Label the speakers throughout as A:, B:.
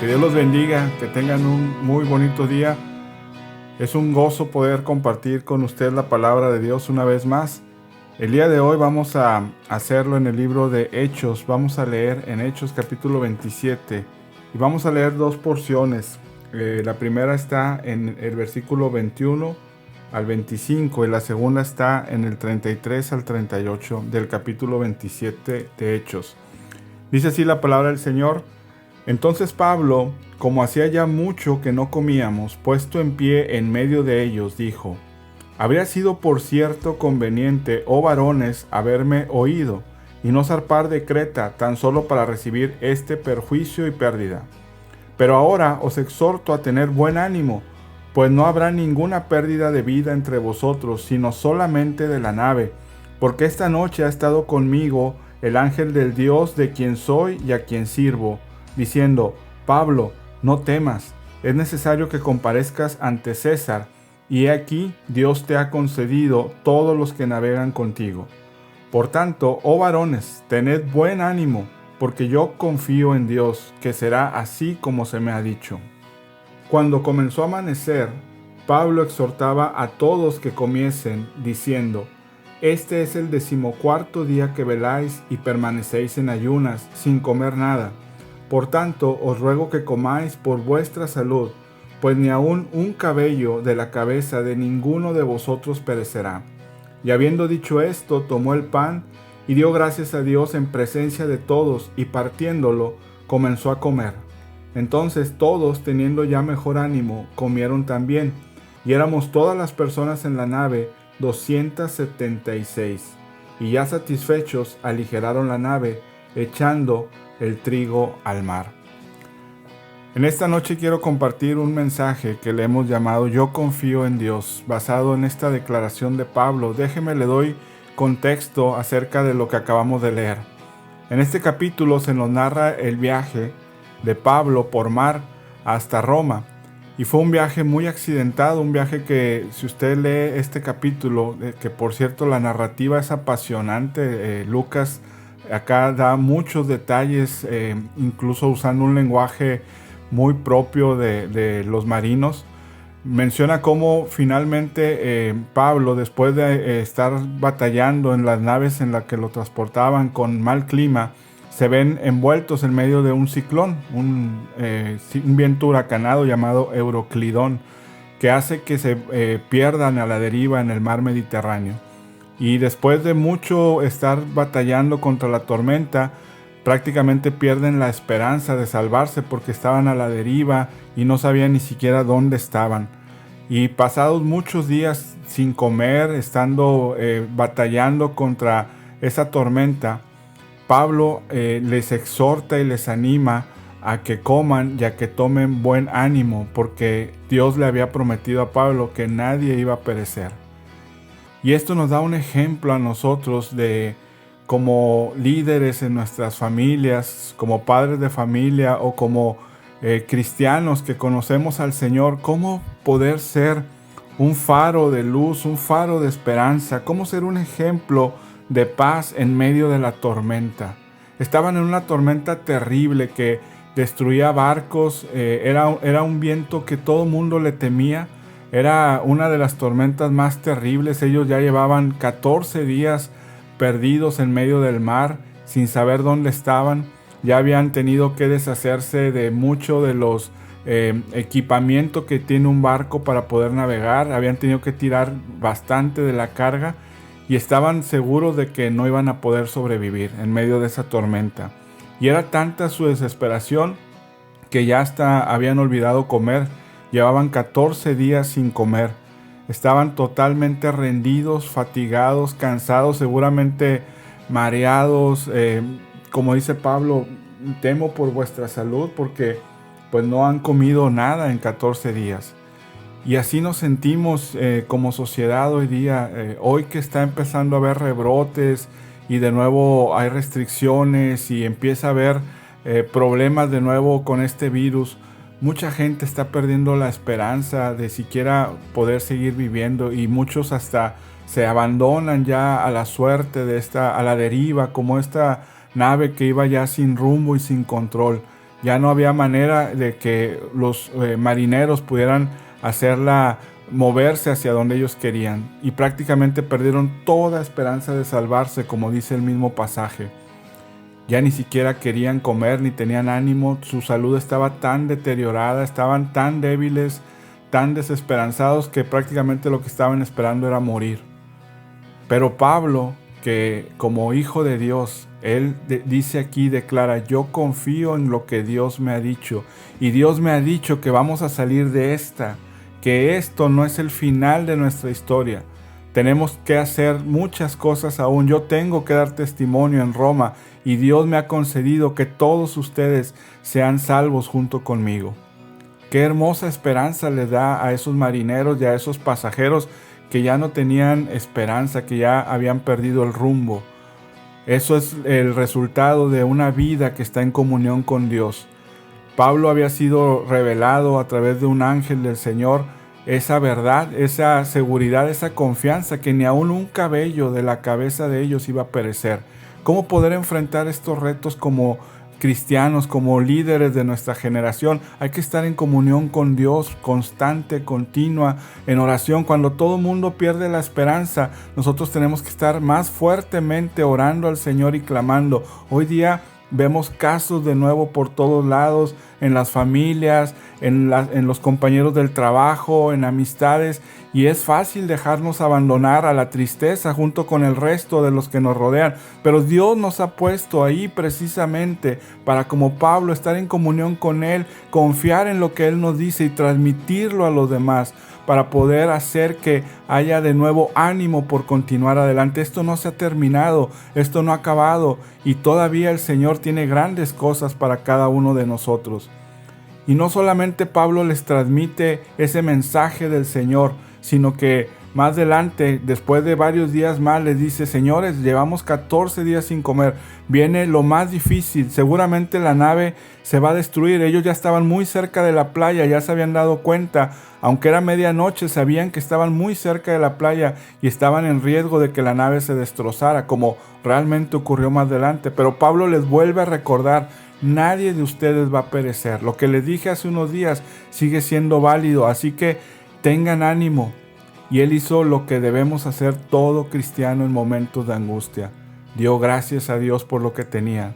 A: Que Dios los bendiga, que tengan un muy bonito día. Es un gozo poder compartir con usted la palabra de Dios una vez más. El día de hoy vamos a hacerlo en el libro de Hechos. Vamos a leer en Hechos capítulo 27 y vamos a leer dos porciones. La primera está en el versículo 21 al 25 y la segunda está en el 33 al 38 del capítulo 27 de Hechos. Dice así la palabra del Señor. Entonces Pablo, como hacía ya mucho que no comíamos, puesto en pie en medio de ellos, dijo: Habría sido por cierto conveniente, oh varones, haberme oído, y no zarpar de Creta tan solo para recibir este perjuicio y pérdida. Pero ahora os exhorto a tener buen ánimo, pues no habrá ninguna pérdida de vida entre vosotros, sino solamente de la nave, porque esta noche ha estado conmigo el ángel del Dios de quien soy y a quien sirvo, diciendo: Pablo, no temas, es necesario que comparezcas ante César, y he aquí Dios te ha concedido todos los que navegan contigo. Por tanto, oh varones, tened buen ánimo, porque yo confío en Dios, que será así como se me ha dicho. Cuando comenzó a amanecer, Pablo exhortaba a todos que comiesen, diciendo: Este es el 14º día que veláis y permanecéis en ayunas, sin comer nada. Por tanto, os ruego que comáis por vuestra salud, pues ni aun un cabello de la cabeza de ninguno de vosotros perecerá. Y habiendo dicho esto, tomó el pan y dio gracias a Dios en presencia de todos, y partiéndolo, comenzó a comer. Entonces todos, teniendo ya mejor ánimo, comieron también, y éramos todas las personas en la nave 276, y ya satisfechos aligeraron la nave, echando el trigo al mar. En esta noche quiero compartir un mensaje que le hemos llamado Yo confío en Dios, basado en esta declaración de Pablo. Déjeme le doy contexto acerca de lo que acabamos de leer. En este capítulo se nos narra el viaje de Pablo por mar hasta Roma, y fue un viaje muy accidentado, un viaje que, si usted lee este capítulo, que por cierto la narrativa es apasionante, Lucas acá da muchos detalles, incluso usando un lenguaje muy propio de los marinos. Menciona cómo finalmente Pablo, después de estar batallando en las naves en las que lo transportaban con mal clima, se ven envueltos en medio de un ciclón, un viento huracanado llamado Euroclidón, que hace que se pierdan a la deriva en el mar Mediterráneo. Y después de mucho estar batallando contra la tormenta, prácticamente pierden la esperanza de salvarse porque estaban a la deriva y no sabían ni siquiera dónde estaban. Y pasados muchos días sin comer, estando batallando contra esa tormenta, Pablo les exhorta y les anima a que coman y a que tomen buen ánimo, porque Dios le había prometido a Pablo que nadie iba a perecer. Y esto nos da un ejemplo a nosotros de, como líderes en nuestras familias, como padres de familia o como cristianos que conocemos al Señor, cómo poder ser un faro de luz, un faro de esperanza, cómo ser un ejemplo de paz en medio de la tormenta. Estaban en una tormenta terrible que destruía barcos, era un viento que todo mundo le temía. Era una de las tormentas más terribles. Ellos ya llevaban 14 días perdidos en medio del mar, sin saber dónde estaban. Ya habían tenido que deshacerse de mucho de los equipamiento que tiene un barco para poder navegar. Habían tenido que tirar bastante de la carga y estaban seguros de que no iban a poder sobrevivir en medio de esa tormenta. Y era tanta su desesperación que ya hasta habían olvidado comer. Llevaban 14 días sin comer. Estaban totalmente rendidos, fatigados, cansados, seguramente mareados. Como dice Pablo, temo por vuestra salud porque pues no han comido nada en 14 días. Y así nos sentimos como sociedad hoy día, hoy que está empezando a haber rebrotes y de nuevo hay restricciones y empieza a haber problemas de nuevo con este virus. Mucha gente está perdiendo la esperanza de siquiera poder seguir viviendo y muchos hasta se abandonan ya a la suerte a la deriva, como esta nave que iba ya sin rumbo y sin control. Ya no había manera de que los marineros pudieran hacerla moverse hacia donde ellos querían, y prácticamente perdieron toda esperanza de salvarse, como dice el mismo pasaje. Ya ni siquiera querían comer ni tenían ánimo, su salud estaba tan deteriorada, estaban tan débiles, tan desesperanzados, que prácticamente lo que estaban esperando era morir. Pero Pablo, que como hijo de Dios, él dice aquí, declara: yo confío en lo que Dios me ha dicho, y Dios me ha dicho que vamos a salir de esta, que esto no es el final de nuestra historia. Tenemos que hacer muchas cosas aún. Yo tengo que dar testimonio en Roma, y Dios me ha concedido que todos ustedes sean salvos junto conmigo. Qué hermosa esperanza le da a esos marineros y a esos pasajeros que ya no tenían esperanza, que ya habían perdido el rumbo. Eso es el resultado de una vida que está en comunión con Dios. Pablo había sido revelado a través de un ángel del Señor esa verdad, esa seguridad, esa confianza, que ni aún un cabello de la cabeza de ellos iba a perecer. ¿Cómo poder enfrentar estos retos como cristianos, como líderes de nuestra generación? Hay que estar en comunión con Dios, constante, continua, en oración. Cuando todo el mundo pierde la esperanza, nosotros tenemos que estar más fuertemente orando al Señor y clamando. Hoy día vemos casos de nuevo por todos lados, en las familias, en los compañeros del trabajo, en amistades, y es fácil dejarnos abandonar a la tristeza junto con el resto de los que nos rodean. Pero Dios nos ha puesto ahí precisamente para, como Pablo, estar en comunión con Él, confiar en lo que Él nos dice y transmitirlo a los demás, para poder hacer que haya de nuevo ánimo por continuar adelante. Esto no se ha terminado, esto no ha acabado, y todavía el Señor tiene grandes cosas para cada uno de nosotros. Y no solamente Pablo les transmite ese mensaje del Señor, sino que más adelante, después de varios días más, les dice: señores, llevamos 14 días sin comer, viene lo más difícil, seguramente la nave se va a destruir. Ellos ya estaban muy cerca de la playa, ya se habían dado cuenta, aunque era medianoche, sabían que estaban muy cerca de la playa y estaban en riesgo de que la nave se destrozara, como realmente ocurrió más adelante. Pero Pablo les vuelve a recordar: nadie de ustedes va a perecer. Lo que les dije hace unos días sigue siendo válido, así que tengan ánimo. Y él hizo lo que debemos hacer todo cristiano en momentos de angustia. Dio gracias a Dios por lo que tenía.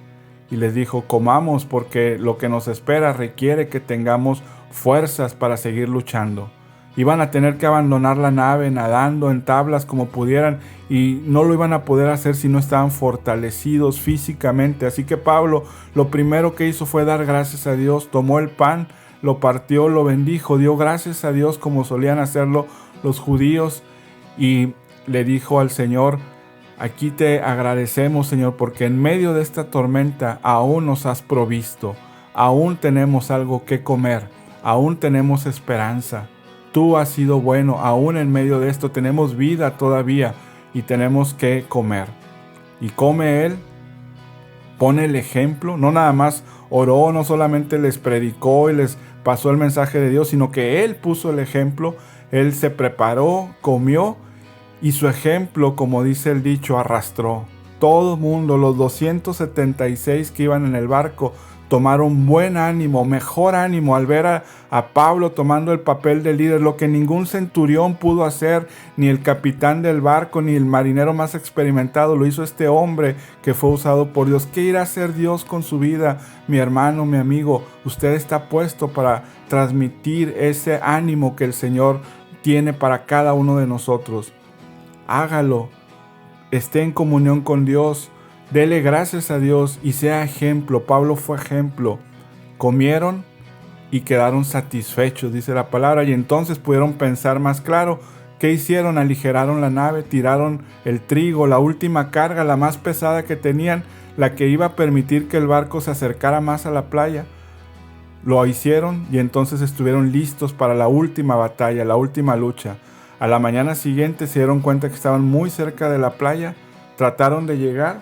A: Y les dijo: comamos, porque lo que nos espera requiere que tengamos fuerzas para seguir luchando. Iban a tener que abandonar la nave nadando en tablas como pudieran, y no lo iban a poder hacer si no estaban fortalecidos físicamente. Así que Pablo lo primero que hizo fue dar gracias a Dios. Tomó el pan, lo partió, lo bendijo, dio gracias a Dios como solían hacerlo los judíos, y le dijo al Señor: aquí te agradecemos, Señor, porque en medio de esta tormenta aún nos has provisto, aún tenemos algo que comer, aún tenemos esperanza. Tú has sido bueno, aún en medio de esto tenemos vida todavía y tenemos que comer. Y come él, pone el ejemplo, no nada más oró, no solamente les predicó y les pasó el mensaje de Dios, sino que él puso el ejemplo. Él se preparó, comió, y su ejemplo, como dice el dicho, arrastró. Todo el mundo, los 276 que iban en el barco, tomaron buen ánimo, mejor ánimo al ver a Pablo tomando el papel de líder, lo que ningún centurión pudo hacer, ni el capitán del barco, ni el marinero más experimentado. Lo hizo este hombre que fue usado por Dios. ¿Qué irá a hacer Dios con su vida, mi hermano, mi amigo? Usted está puesto para transmitir ese ánimo que el Señor tiene para cada uno de nosotros. Hágalo, esté en comunión con Dios, dele gracias a Dios y sea ejemplo. Pablo fue ejemplo. Comieron y quedaron satisfechos, dice la palabra, y entonces pudieron pensar más claro. ¿Qué hicieron? Aligeraron la nave, tiraron el trigo, la última carga, la más pesada que tenían, la que iba a permitir que el barco se acercara más a la playa. Lo hicieron y entonces estuvieron listos para la última batalla, la última lucha. A la mañana siguiente se dieron cuenta que estaban muy cerca de la playa, trataron de llegar,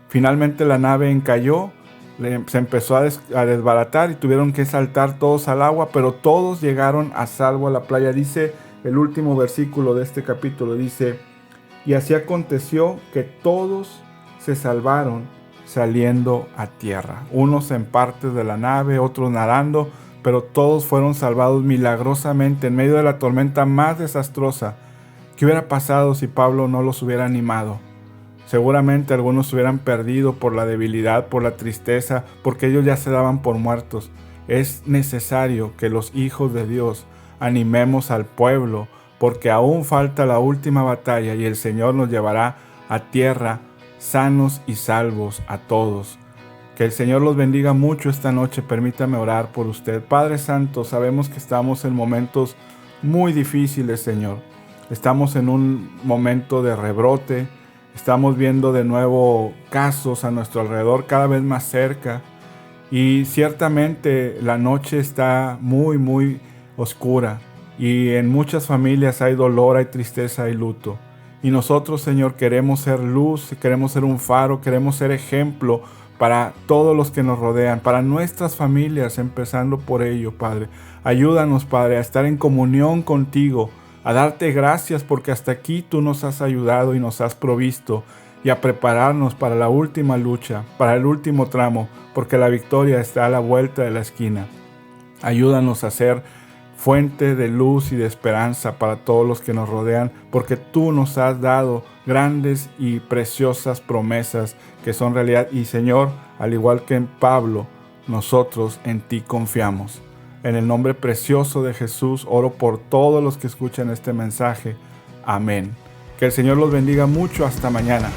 A: finalmente la nave encalló, se empezó a desbaratar y tuvieron que saltar todos al agua, pero todos llegaron a salvo a la playa. Dice el último versículo de este capítulo, dice: y así aconteció que todos se salvaron, saliendo a tierra. Unos en partes de la nave, otros nadando, pero todos fueron salvados milagrosamente en medio de la tormenta más desastrosa. ¿Qué hubiera pasado si Pablo no los hubiera animado? Seguramente algunos se hubieran perdido por la debilidad, por la tristeza, porque ellos ya se daban por muertos. Es necesario que los hijos de Dios animemos al pueblo, porque aún falta la última batalla y el Señor nos llevará a tierra sanos y salvos a todos. Que el Señor los bendiga mucho esta noche. Permítame orar por usted. Padre Santo, sabemos que estamos en momentos muy difíciles, Señor. Estamos en un momento de rebrote. Estamos viendo de nuevo casos a nuestro alrededor cada vez más cerca. Y ciertamente la noche está muy, muy oscura. Y en muchas familias hay dolor, hay tristeza, hay luto. Y nosotros, Señor, queremos ser luz, queremos ser un faro, queremos ser ejemplo para todos los que nos rodean, para nuestras familias, empezando por ello, Padre. Ayúdanos, Padre, a estar en comunión contigo, a darte gracias porque hasta aquí tú nos has ayudado y nos has provisto, y a prepararnos para la última lucha, para el último tramo, porque la victoria está a la vuelta de la esquina. Ayúdanos a ser fuente de luz y de esperanza para todos los que nos rodean, porque tú nos has dado grandes y preciosas promesas que son realidad. Y Señor, al igual que en Pablo, nosotros en ti confiamos. En el nombre precioso de Jesús, oro por todos los que escuchan este mensaje. Amén. Que el Señor los bendiga mucho. Hasta mañana.